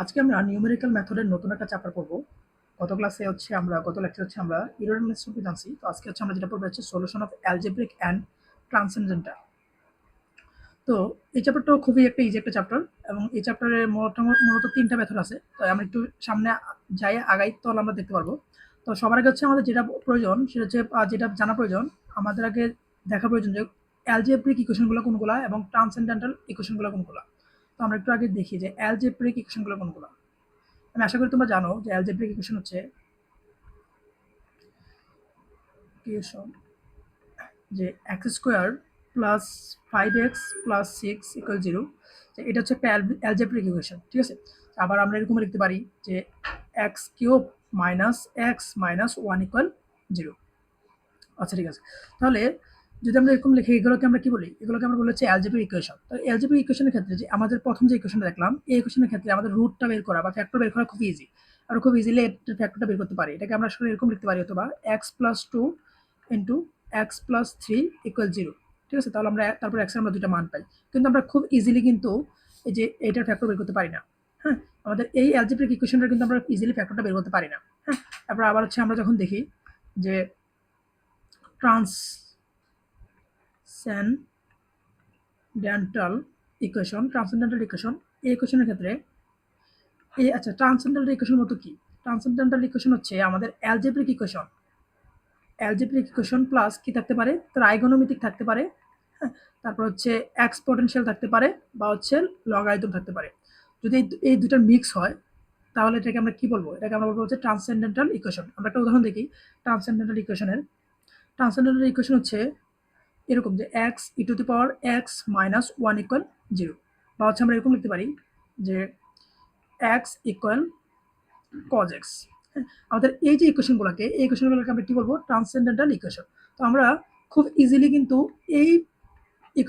আজকে আমরা নিউমেরিক্যাল মেথডের নতুন একটা চ্যাপ্টার পড়বো। গত লেকচার হচ্ছে আমরা ইররেডুন্ডেন্সি জানছি। তো আজকে হচ্ছে আমরা যেটা পড়বো হচ্ছে solution of algebraic and transcendental. তো এই চ্যাপ্টারটা খুবই একটা ইজি একটা চ্যাপ্টার এবং এই চ্যাপ্টারে মূলত তিনটা মেথড আছে। তো আমরা একটু সামনে যাই আগাই তাহলে আমরা দেখতে পারবো। তো সবার আগে হচ্ছে আমাদের যেটা প্রয়োজন সেটা হচ্ছে যেটা জানা প্রয়োজন, আমাদের আগে দেখা প্রয়োজন যে অ্যালজেব্রিক ইকুয়েশনগুলো কোনগুলা এবং ট্রান্সেন্ডেন্টাল ইকুয়েশনগুলো কোনগুলা। তো আমরা একটু আগে দেখি যে অ্যালজেব্রিক ইকুয়েশনগুলো কোনগুলা। আমি আশা করি তোমরা জানো যে অ্যালজেব্রিক ইকুয়েশন হচ্ছে ইকুয়েশন যে x square plus 5x plus 6 = 0। এটা হচ্ছে একটা অ্যালজেব্রিক ইকুয়েশন, ঠিক আছে। আবার আমরা এরকম লিখতে পারি যে x cube minus x minus 1 = 0। আচ্ছা, ঠিক আছে। তাহলে যদি আমরা এরকম লিখি, এগুলোকে আমরা কি বলি? এগুলোকে আমরা বলি হচ্ছে অ্যালজেব্রিক ইকুয়েশন। তো অ্যালজেব্রিক ইকুয়েশনের ক্ষেত্রে যে আমাদের প্রথম যে ইকুয়েশনটা দেখলাম, এই ইকুয়েশনের ক্ষেত্রে আমাদের রুটটা বের করা বা ফ্যাক্টর বের করা খুব ইজি। আমরা খুব ইজিলি এর ফ্যাক্টরটা বের করতে পারি। এটাকে আমরা আসলে এরকম লিখতে পারি, অথবা x + 2 ইন্টু x + 3 = 0। ঠিক আছে? তাহলে আমরা তারপর x এর আমরা দুইটা মান পাই। কিন্তু আমরা খুব ইজিলি কিন্তু এই যে এইটার ফ্যাক্টর বের করতে পারি না। হ্যাঁ, আমাদের এই অ্যালজেব্রিক ইকুয়েশনটা কিন্তু আমরা ইজিলি ফ্যাক্টরটা বের করতে পারি না। হ্যাঁ, তারপর আবার হচ্ছে আমরা যখন দেখি যে ট্রান্সেন্ডেন্টাল ইকুয়েশন, এই ইকুয়েশনের ক্ষেত্রে আচ্ছা, ট্রান্সেন্ডেন্টাল ইকুয়েশন মতো কি? ট্রান্সেন্ডেন্টাল ইকুয়েশন হচ্ছে আমাদের অ্যালজেব্রিক ইকুয়েশন প্লাস কি থাকতে পারে? ট্রাইগোনোমেট্রিক থাকতে পারে। হ্যাঁ, তারপর হচ্ছে এক্সপোনেনশিয়াল থাকতে পারে বা হচ্ছে লগারিদম থাকতে পারে। যদি এই দুটার মিক্স হয় তাহলে এটাকে আমরা কি বলবো? এটাকে আমরা বলবো হচ্ছে ট্রান্সেন্ডেন্টাল ইকুয়েশন। আমরা একটা উদাহরণ দেখি ট্রান্সেন্ডেন্টাল ইকুয়েশনের। ট্রান্সেন্ডেন্টাল ইকুয়েশন হচ্ছে এরকম যে x e⁻x - 1 = 0, বা হচ্ছে আমরা এরকম লিখতে পারি যে x = cos x। আমাদের এই যে ইকুয়েশনগুলোকে আমরা কি বলবো? Transcendental equation. তো আমরা খুব ইজিলি কিন্তু এই এই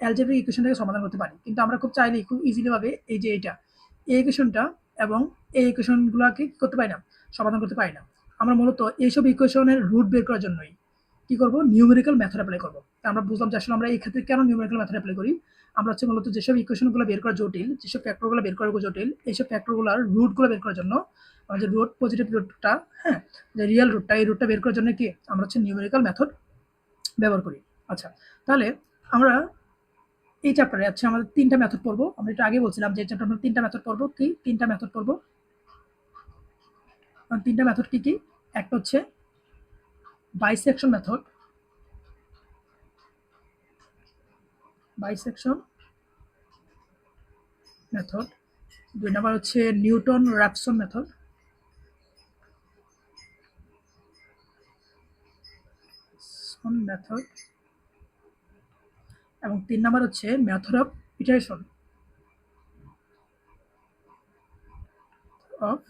অ্যালজেব্রিক ইকুয়েশনটাকে সমাধান করতে পারি। কিন্তু আমরা খুব চাইলেই খুব ইজিলি ভাবে এই যে এই ইকুয়েশনটা এবং এই ইকুয়েশনগুলোকে কি করতে পারি না? সমাধান করতে পারি না। আমরা মূলত এইসব ইকুয়েশনের রুট বের করার জন্যই কি করব? নিউমেরিক্যাল মেথড অ্যাপ্লাই করব। আমরা বুঝলাম যে আসলে আমরা এই ক্ষেত্রে কেন নিউমেরিক্যাল মেথড অ্যাপ্লাই করি। আমরা হচ্ছে মূলত যেসব ইকুয়েশনগুলো বের করা জটিল, যেসব ফ্যাক্টরগুলো বের করা জটিল, এইসব ফ্যাক্টরগুলোর রুটগুলো বের করার জন্য, যে রুট পজিটিভ রুটটা, হ্যাঁ, যে রিয়েল রুটটা, এই রুটটা বের করার জন্য কি আমরা হচ্ছে নিউমেরিক্যাল মেথড ব্যবহার করি। আচ্ছা, তাহলে আমরা এই চ্যাপ্টারে আছে আমাদের তিনটা মেথড পড়বো। আমরা একটু আগে বলছিলাম যে চ্যাপ্টার আমরা তিনটা মেথড পড়বো। কি তিনটা মেথড পড়বো? তিনটা মেথড কি কি? একটা হচ্ছে বাইসেকশন মেথড, দুই নাম্বার হচ্ছে নিউটন র্যাপসন মেথড, এবং তিন নাম্বার হচ্ছে method of iteration of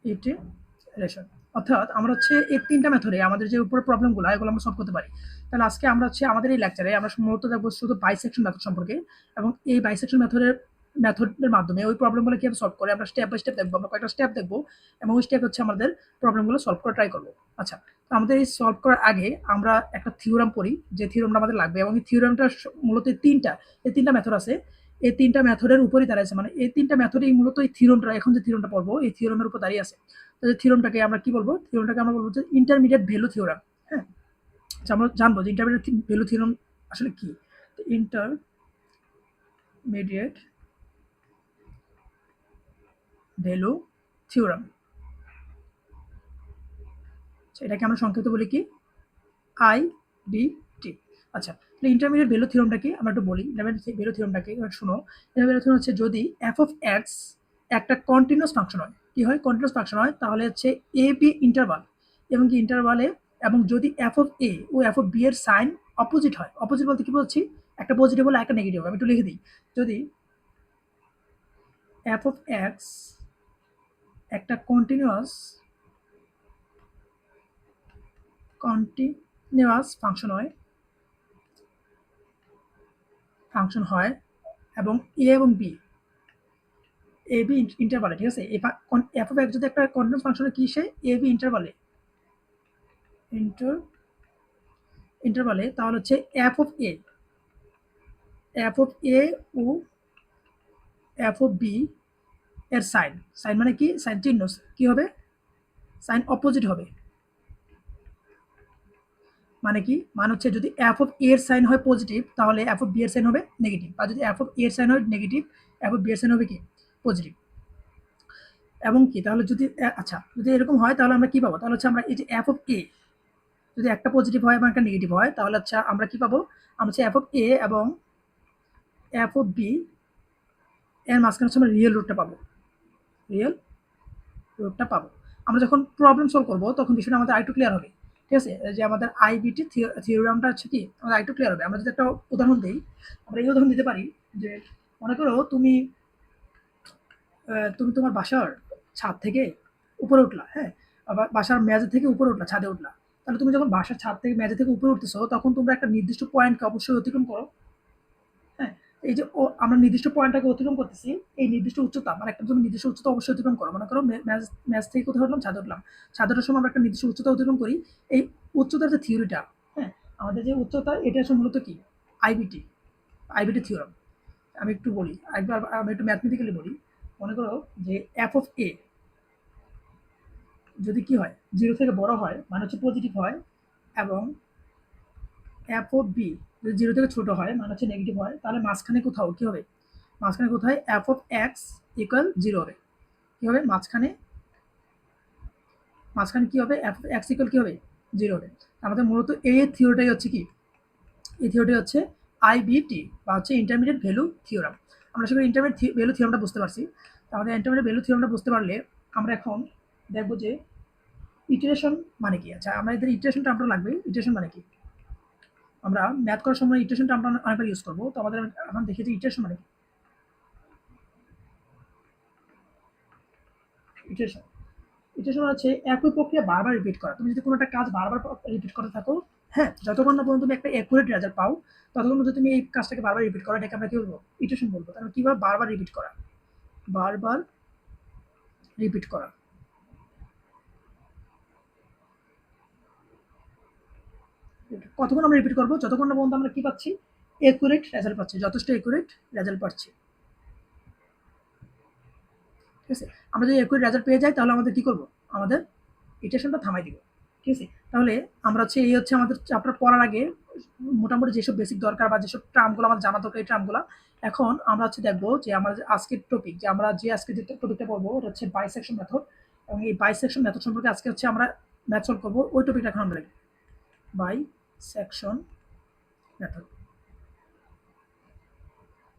iteration. অর্থাৎ আমরা হচ্ছে এই তিনটা মেথডে আমাদের যে উপরে প্রবলেমগুলো, এগুলো আমরা সলভ করতে পারি। তাহলে আজকে আমরা হচ্ছে আমাদের এই লেকচারে আমরা মূলত দেখবো শুধু বাইসেকশন মেথড সম্পর্কে, এবং এই বাইসেকশন মেথডের মাধ্যমে ওই প্রবলেমগুলো কিভাবে সলভ করে আমরা স্টেপ বাই স্টেপ দেখবো। আমরা কয়েকটা স্টেপ দেখবো এবং ওই স্টেপ হচ্ছে আমাদের প্রবলেমগুলো সলভ করে ট্রাই করবো। আচ্ছা, তো আমাদের এই সলভ করার আগে আমরা একটা থিওরাম পড়ি, যে থিওরামটা আমাদের লাগবে, এবং এই থিওরামটা মূলত এই তিনটা মেথড আছে। এই তিনটা মেথডের উপরই দাঁড়িয়ে আছে, মানে এই তিনটা মেথডই মূলত এই থিওরামটা, এখন যে থিওরামটা পড়বো এই থিওরামের উপর দাঁড়িয়ে আছে। তো থিওরামটাকে আমরা কি বলবো? থিওরামটাকে আমরা বলবো যে ইন্টারমিডিয়েট ভ্যালু থিওরাম। হ্যাঁ, আচ্ছা, আমরা জানবো যে ইন্টারমিডিয়েট ভ্যালু থিওরাম আসলে কি। ইন্টারমিডিয়েট ভ্যালু থিওরাম, এটাকে আমরা সংক্ষেপে বলি কি? আইভিটি। আচ্ছা, ইন্টারমিডিয়েট ভ্যালু থিওরামটা কি আমরা একটু বলি। ইন্টারমিডিয়েট ভ্যালু থিওরামটাকে শোনো। ইন্টারমিডিয়েট ভ্যালু থিওরাম হচ্ছে যদি এফ অফ এক্স একটা কন্টিনিউয়াস ফাংশন হয়, কি হয়? কন্টিনিউয়াস ফাংশন হয়, তাহলে হচ্ছে এ বি ইন্টারভাল, এবং কি ইন্টারভালে, এবং যদি এফ অফ এ ও এফ অফ বি এর সাইন অপোজিট হয়। অপোজিট বলতে কি বলছি? একটা পজিটিভ হলে একটা নেগেটিভ। আমি একটু লিখে দিই। যদি এফ অফ এক্স একটা কন্টিনিউয়াস ফাংশন হয় এবং এ এবং বি এ বি ইন্টারভালে, ঠিক আছে। এফ অফ এক্স যদি একটা কন্টিনিউয়াস ফাংশনের কি সে এ বি ইন্টারভালে, তাহলে হচ্ছে এফ অফ এ ও এফ অফ বি এর সাইন, সাইন মানে কি, সাইন চিহ্ন কি হবে, সাইন অপোজিট হবে। মানে কি, মানে হচ্ছে যদি এফ অফ এর সাইন হয় পজিটিভ তাহলে এফ অফ বি এর সাইন হবে নেগেটিভ, আর যদি এফ অফ এর সাইন হয় নেগেটিভ এফ অফ বি এর সাইন হবে কি পজিটিভ। এবং কি তাহলে যদি আচ্ছা যদি এরকম হয় তাহলে আমরা কি পাবো, তাহলে হচ্ছে আমরা এই যে এফ অফ এ যদি একটা পজিটিভ হয় এবং একটা নেগেটিভ হয় তাহলে আচ্ছা আমরা কি পাবো, আমরা হচ্ছে এফ অফ এ এবং এফ অফ বি এর মাঝখানে হচ্ছে আমরা রিয়েল রুটটা পাবো, রিয়েল রুটটা পাবো। আমরা যখন প্রবলেম সলভ করবো তখন বিষয়টা আমাদের আরেকটু ক্লিয়ার হবে। ঠিক আছে, যে আমাদের আইবিটি থিওরামটা হচ্ছে কি আমাদের আরেকটু ক্লিয়ার হবে। আমরা যদি একটা উদাহরণ দিই, আমরা এই উদাহরণ দিতে পারি যে মনে করো তুমি তুমি তোমার বাসার ছাদ থেকে উপরে উঠলা, হ্যাঁ, আবার বাসার মেঝে থেকে উপরে উঠলা, ছাদে উঠলা। তাহলে তুমি যখন বাসার ছাদ থেকে মেঝে থেকে উপরে উঠতেছো তখন তোমরা একটা নির্দিষ্ট পয়েন্টকে অবশ্যই অতিক্রম করো। হ্যাঁ, এই যে আমরা নির্দিষ্ট পয়েন্টটাকে অতিক্রম করতেছি, এই নির্দিষ্ট উচ্চতা মানে একটা তুমি নির্দিষ্ট উচ্চতা অবশ্যই অতিক্রম করো। মনে করো ম্যাচ থেকে কোথাও উঠলাম, ছাদে উঠলাম, ছাদে ওঠার সময় আমরা একটা নির্দিষ্ট উচ্চতা অতিক্রম করি। এই উচ্চতার যে থিওরিটা, হ্যাঁ, আমাদের যে উচ্চতা এটা আসলে মূলত কি আইবিটি, আইবিটি থিওরাম। আমি একটু বলি একবার, আমি একটু ম্যাথমেটিক্যালি বলি। মনে করো যে এফ অফ এ যদি কি হয় জিরো থেকে বড় হয় মানে হচ্ছে পজিটিভ হয়, এবং এফ অফ বি যদি জিরো থেকে ছোট হয় মানে হচ্ছে নেগেটিভ হয়, তাহলে মাঝখানে কোথাও কি হবে, মাঝখানে কোথায় F of x equal zero হবে। কি হবে মাঝখানে, মাঝখানে কি হবে এফ অফ এক্স ইকুয়াল কি হবে জিরো হবে। আমাদের মূলত এই থিওরিটাই হচ্ছে কি, এই থিওরিটি হচ্ছে আইবিটি বা হচ্ছে ইন্টারমিডিয়েট ভ্যালু থিওরাম। আমরা সেখানে ইন্টারমিডিয়েট ভ্যালু থিওরামটা বুঝতে পারছি। আমাদের ইন্টারমিডিয়েট ভ্যালু থিওরামটা বুঝতে পারলে আমরা এখন দেখবো যে ইটারেশন মানে কি। আচ্ছা আমরা এদের ইটারেশন টার্মটা লাগবে, ইটারেশন মানে কি, আমরা ম্যাথ করার সময় ইটারেশন টার্মটা অনেকবার ইউজ করবো। তো আমাদের এখন দেখি যে ইটারেশন মানে কি। ইটারেশন, ইটারেশন হচ্ছে একই প্রক্রিয়া বারবার রিপিট করা। তুমি যদি কোনো একটা কাজ বারবার রিপিট করতে থাকো, হ্যাঁ, যতক্ষণ না পর্যন্ত তুমি একটা অ্যাকুরেট রেজাল্ট পাও ততক্ষণ পর্যন্ত তুমি এই কাজটাকে বারবার রিপিট করা, এটাকে আমরা কি বলবো ইটারেশন বলবো। তাহলে কিভাবে বারবার রিপিট করা, বারবার রিপিট করা। কতক্ষণ আমরা রিপিট করবো, যতক্ষণ না পর্যন্ত আমরা কি পাচ্ছি একুরেট রেজাল্ট পাচ্ছি, যথেষ্ট একুরেট রেজাল্ট পাচ্ছি। ঠিক আছে, আমরা যদি একুরেট রেজাল্ট পেয়ে যাই তাহলে আমাদের কি করবো, আমাদের ইটারেশনটা থামাই দিব। ঠিক আছে, তাহলে আমরা হচ্ছে এই হচ্ছে আমাদের চ্যাপ্টার পড়ার আগে মোটামুটি যেসব বেসিক দরকার বা যেসব টার্মগুলো আমাদের জানা দরকার এই টার্মগুলো। এখন আমরা হচ্ছে দেখবো যে আমরা আজকের টপিক, যে আমরা যে আজকে যে টপিকটা পড়বো ওটা হচ্ছে বাইসেকশন মেথড। এবং এই বাইসেকশন মেথড সম্পর্কে আজকে হচ্ছে আমরা ম্যাথ সলভ করবো, ওই টপিকটা এখন আমরা দেখবো বাইসেকশন মেথড।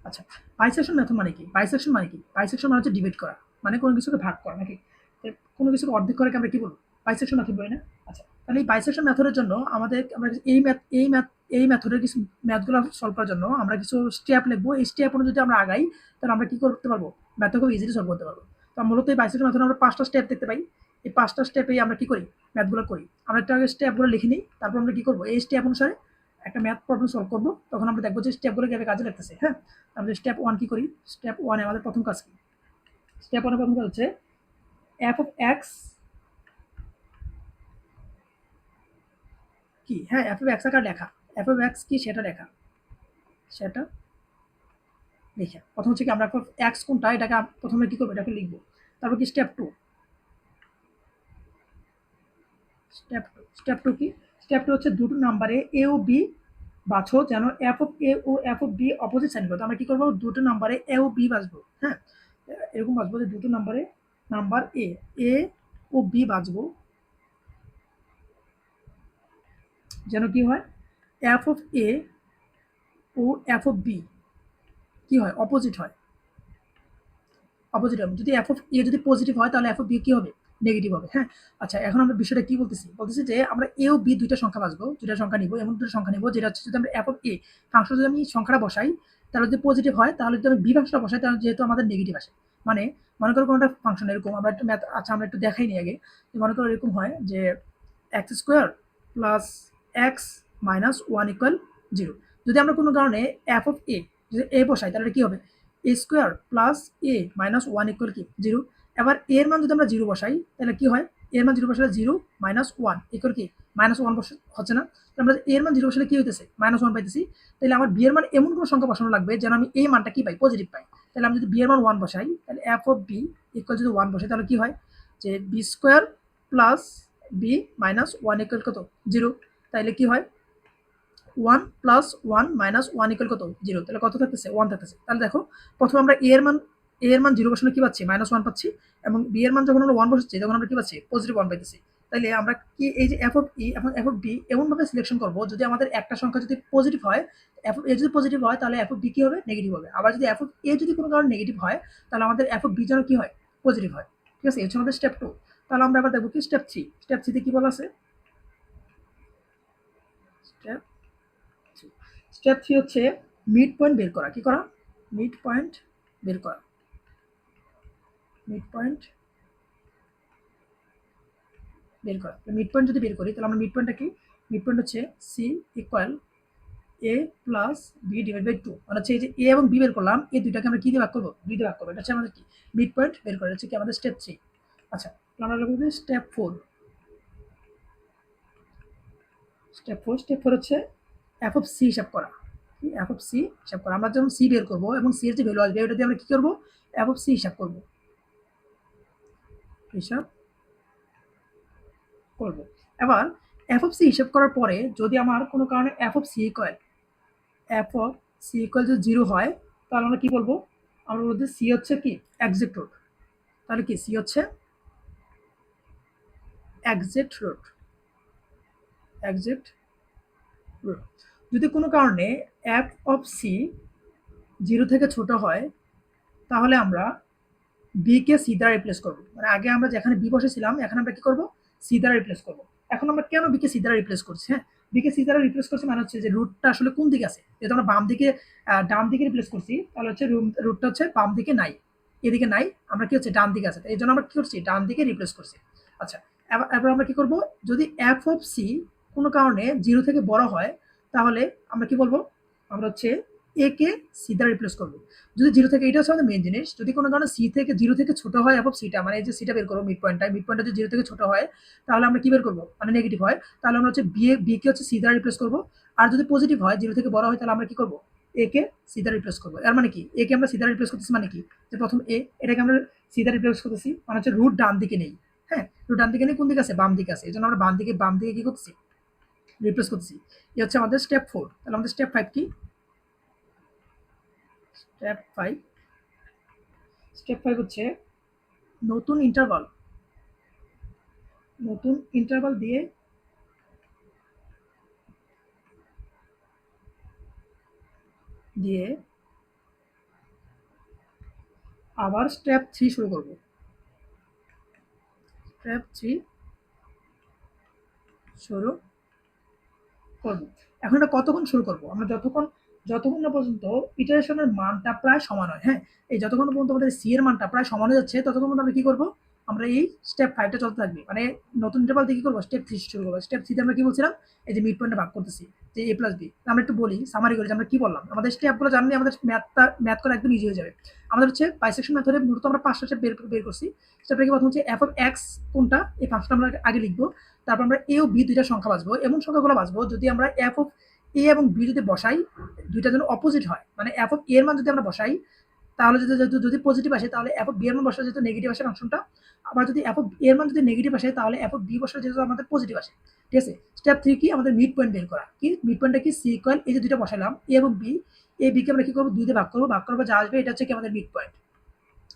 আচ্ছা, বাইসেকশন মেথড মানে কি, বাইসেকশন মানে কি, বাইসেকশন মানে হচ্ছে ডিভাইড করা, মানে কোনো কিছুকে ভাগ করা নাকি, কোনো কিছুকে অর্ধেক করে আমরা কি বলবো বাইসেকশন মেথড বলি না। আচ্ছা, তাহলে এই বাইসেকশন মেথডের জন্য আমাদের আমরা এই মেথডের কিছু ম্যাথগুলো সলভ করার জন্য আমরা কিছু স্টেপ লিখবো। এই স্টেপ অনুযায়ী যদি আমরা আগাই তাহলে আমরা কি করতে পারবো, ম্যাথটা খুব ইজিলি সলভ করতে পারবো। তো মূলত এই বাইসেকশন মেথডে আমরা 5টা স্টেপ দেখতে পাই। এই 5টা স্টেপেই আমরা কি করি ম্যাথগুলো করি। আমরা একটা আগে স্টেপগুলো লিখে নিই, তারপর আমরা কি করবো এই স্টেপ অনুসারে একটা ম্যাথ প্রবলেম সলভ করবো। তখন আমরা দেখবো যে স্টেপগুলো কীভাবে কাজে লাগতেছে। হ্যাঁ, আমরা স্টেপ 1 কি করি, স্টেপ 1 এ আমাদের প্রথম কাজ কি, স্টেপ 1 এর প্রথম কাজ হচ্ছে এফ অফ এক্স কি, হ্যাঁ এফ অফ এক্স আকার লেখা, এফ অফ এক্স কি সেটা লেখা, সেটা লিখে প্রথম হচ্ছে কি আমরা এফ অফ এক্স কোনটা এটাকে প্রথমে কি করবো এটাকে লিখবো। তারপর কি স্টেপ 2, স্টেপ 2 কি, স্টেপ 2 হচ্ছে দুটো নাম্বারে এ ও বি বাছো যেন এফ অফ এ ও F of B opposite sign করতে। আমরা কি করবো দুটো নাম্বারে এ ও বি বাঁচবো। হ্যাঁ, এরকম বাঁচবো যে দুটো নাম্বারে নাম্বার এ ও বি বাঁচবো যেন কি হয় এফ অফ এ ও এফ অফ বি কি হয় অপোজিট হয়, অপোজিট হবে। যদি এফ অফ এ যদি পজিটিভ হয় তাহলে এফ অফ বি কি হবে নেগেটিভ হবে। হ্যাঁ, আচ্ছা এখন আমরা বিষয়টা কি বলতেছি, বলতেছি যে আমরা এ ও বি দুইটা সংখ্যা বাঁচবো, দুইটা সংখ্যা নিবো, এমন দুটো সংখ্যা নিবো যেটা হচ্ছে যদি আমরা এফ অফ এ ফাংশন যদি আমি সংখ্যাটা বসাই তাহলে যদি পজিটিভ হয়, তাহলে যদি আমি বি ফাংশনটা বসাই তাহলে যেহেতু আমাদের নেগেটিভ আসে। মানে মনে করো কোনো একটা ফাংশন এরকম আমরা একটু ম্যাথ, আচ্ছা আমরা একটু দেখাই নি আগে। মনে করো এরকম হয় যে x square plus x minus 1 equal 0। যদি আমরা কোনো কারণে এফ অফ এ যদি এ বসাই তাহলে কি হবে এ স্কোয়ার প্লাস এ মাইনাস 1 ইকুয়াল কি 0। এবার এর মান যদি আমরা 0 বসাই তাহলে কি হয় এর মান 0 বসালে 0 মাইনাস 1 ইকুয়াল কি মাইনাস 1 হচ্ছে না, আমরা এর মান 0 বসালে কি হইতেছে মাইনাস 1 পাইতেছি। তাহলে আমার বি এর মান এমন কোনো সংখ্যা বসানো লাগবে যেন আমি এই মানটা কি পাই পজিটিভ পাই। তাহলে আমি যদি বি এর মান 1 বসাই তাহলে এফ অফ বি ইকুয়াল যদি 1 বসাই তাহলে কি হয় যে B square plus B minus 1 equal কত 0। তাইলে কি হয় 1 প্লাস 1 মাইনাস 1 ইকুয়াল কত 0। তাহলে কত থাকতেছে 1 থাকতেছে। তাহলে দেখো প্রথমে আমরা এ এর মান 0 বসালে কি পাচ্ছি মাইনাস 1 পাচ্ছি, এবং বি এর মান যখন আমরা 1 বসাচ্ছি তখন আমরা কি পাচ্ছি পজিটিভ 1 পাইতেছি। তাহলে আমরা কি এই যে এফ অফ ই এবং এফ অফ বি এমনভাবে সিলেকশন করবো যদি আমাদের একটা সংখ্যা যদি পজিটিভ হয়, এফ অফ এ যদি পজিটিভ হয় তাহলে এফ অফ বি কি হবে নেগেটিভ হবে। আবার যদি এফ অফ এ যদি কোনো কারণে নেগেটিভ হয় তাহলে আমাদের এফ অফ বি যেন কি হয় পজিটিভ হয়। ঠিক আছে, এই হচ্ছে আমাদের স্টেপ 2। তাহলে আমরা এবার দেখবো কি স্টেপ 3। স্টেপ 3 তে কি বলা আছে, স্টেপ স্টেপ 3 হচ্ছে মিড পয়েন্ট বের করা। কি করা মিড পয়েন্ট বের করা। মিড পয়েন্ট বের করা, মিড পয়েন্ট যদি বের করি তাহলে আমরা মিড পয়েন্টটা কি, মিড পয়েন্ট হচ্ছে C equal A plus B divide by 2। মানে হচ্ছে এই যে এ এবং বি বের করলাম, এই দুইটাকে আমরা কি দিয়ে ভাগ করবো 2 দিয়ে ভাগ করবো। এটা হচ্ছে আমাদের কি মিড পয়েন্ট বের করা, হচ্ছে কি আমাদের স্টেপ 3। আচ্ছা, আমরা লিখব স্টেপ 4। স্টেপ 4, স্টেপ 4 হচ্ছে এফ অফ সি হিসাব করা। কি এফ অফ সি হিসাব করা, আমরা যখন সি বের করবো এবং সি এর যে ভ্যালু আসবে ওটা দিয়ে আমরা কি করবো এফ অফ সি হিসাব করবো, হিসাব করব। এবার এফ অফ সি হিসাব করার পরে যদি আমার কোনো কারণে এফ অফ সি ইকুয়াল যদি 0 হয় তাহলে আমরা কি বলবো, আমরা বলতে সি হচ্ছে কি এক্সিট রুট। তাহলে কি সি হচ্ছে এক্সিট রুট, এক্সিট রুট। যদি কোনো কারণে এফ অফ সি 0 থেকে ছোট হয় তাহলে আমরা বি কে সি দ্বারা রিপ্লেস করবো। মানে আগে আমরা যেখানে বি বসেছিলাম এখন আমরা কি করবো সি দ্বারা রিপ্লেস করবো। এখন আমরা কেন বি কে সি দ্বারা রিপ্লেস করছি, হ্যাঁ বি কে সি দ্বারা রিপ্লেস করছি মানে হচ্ছে যে রুটটা আসলে কোন দিকে আছে, যেহেতু আমরা বাম দিকে ডান দিকে রিপ্লেস করছি তাহলে হচ্ছে রুটটা হচ্ছে বাম দিকে নাই, এদিকে নাই, আমরা কি হচ্ছে ডান দিকে আছে, এই জন্য আমরা কি করছি ডান দিকে রিপ্লেস করছি। আচ্ছা, এবার আমরা কি করব, যদি এফ অফ সি কোনো কারণে 0 থেকে বড় হয় তাহলে আমরা কি বলবো, আমরা হচ্ছে এ কে সি দ্বারা রিপ্লেস করবো। যদি 0 থেকে, এটা হচ্ছে আমাদের মেইন জিনিস, যদি কোনো কারণে সি থেকে 0 থেকে ছোট হয় এফ অফ সিটা, মানে এই যে সিটা বের করবো মিড পয়েন্টটা, মিড পয়েন্টটা যদি 0 থেকে ছোট হয় তাহলে আমরা কি বের করবো মানে নেগেটিভ হয়, তাহলে আমরা হচ্ছে বি কে হচ্ছে সি দ্বারা রিপ্লেস করবো। আর যদি পজিটিভ হয় 0 থেকে বড় হয় তাহলে আমরা কি করবো এ কে সি দ্বারা রিপ্লেস করবো। এর মানে কি এ কে আমরা সি দ্বারা রিপ্লেস করতেছি মানে কি, যে প্রথম এ এটাকে আমরা সি দ্বারা রিপ্লেস করতেছি মানে হচ্ছে রুট ডান দিকে নেই, হ্যাঁ রুট ডান দিকে নেই, কোন দিকে আছে বাম দিকে আছে, এই জন্য আমরা বাম দিকে কি করতেছি রিপ্লেস করতেছি। এই হচ্ছে আমাদের স্টেপ 4। তাহলে আমাদের স্টেপ 5 কি, স্টেপ 5, স্টেপ 5 হচ্ছে নতুন ইন্টারভাল দিয়ে আবার স্টেপ 3 শুরু করব। স্টেপ 3 শুরু করব। এখন এটা কতক্ষণ শুরু করব, আমরা যতক্ষণ না পর্যন্ত ইটারেশনের মানটা প্রায় সমান হয়, হ্যাঁ এই যতক্ষণ পর্যন্ত আমাদের সি এর মানটা প্রায় সমান হয়ে যাচ্ছে ততক্ষণ পর্যন্ত আমরা কি করব, আমরা এই স্টেপ 5টা চলতে থাকবে। মানে নতুন ইন্টারভাল দিয়ে কি করবো স্টেপ 3 শুরু করবো। স্টেপ 3 তে আমরা কি বলছিলাম, এই যে মিড পয়েন্টে ভাগ করতেছি যে এ প্লাস বি। আমরা একটু বলি সামারি করি যে আমরা কি বললাম, আমাদের স্টেপগুলো জানলে আমাদের ম্যাথ করা একদম ইজি হয়ে যাবে। আমাদের হচ্ছে বাইসেকশন মেথডে মূলত আমরা 5টা স্টেপ বের করছি। স্টেপটা কি, প্রথম হচ্ছে এফ অফ এক্স কোনটা, এই 5টা আমরা আগে লিখবো। তারপর আমরা এ ও বি দুইটা সংখ্যা বাঁচবো, এমন সংখ্যাগুলো বাঁচবো যদি আমরা এফ অফ এ এবং বি যদি বসাই দুইটা যেন অপোজিট হয়, মানে এফ অফ এ এর মান যদি আমরা বসাই তাহলে যদি পজিটিভ আসে তাহলে এফ অফ বি এর মান বসালে যেহেতু নেগেটিভ আসে ফাংশনটা, আবার যদি এফ অফ এর মান যদি নেগেটিভ আসে তাহলে এফ অফ বি বসালে যেহেতু আমাদের পজিটিভ আসে। ঠিক আছে, স্টেপ 3 কি, আমাদের মিড পয়েন্ট বের করা। কি মিড পয়েন্টটা কি, সি ইকুয়াল এই যে দুইটা বসালাম এ এবং বি, এ বি কে আমরা কি করবো 2 দিয়ে ভাগ করবো যা আসবে এটা হচ্ছে কি আমাদের মিড পয়েন্ট।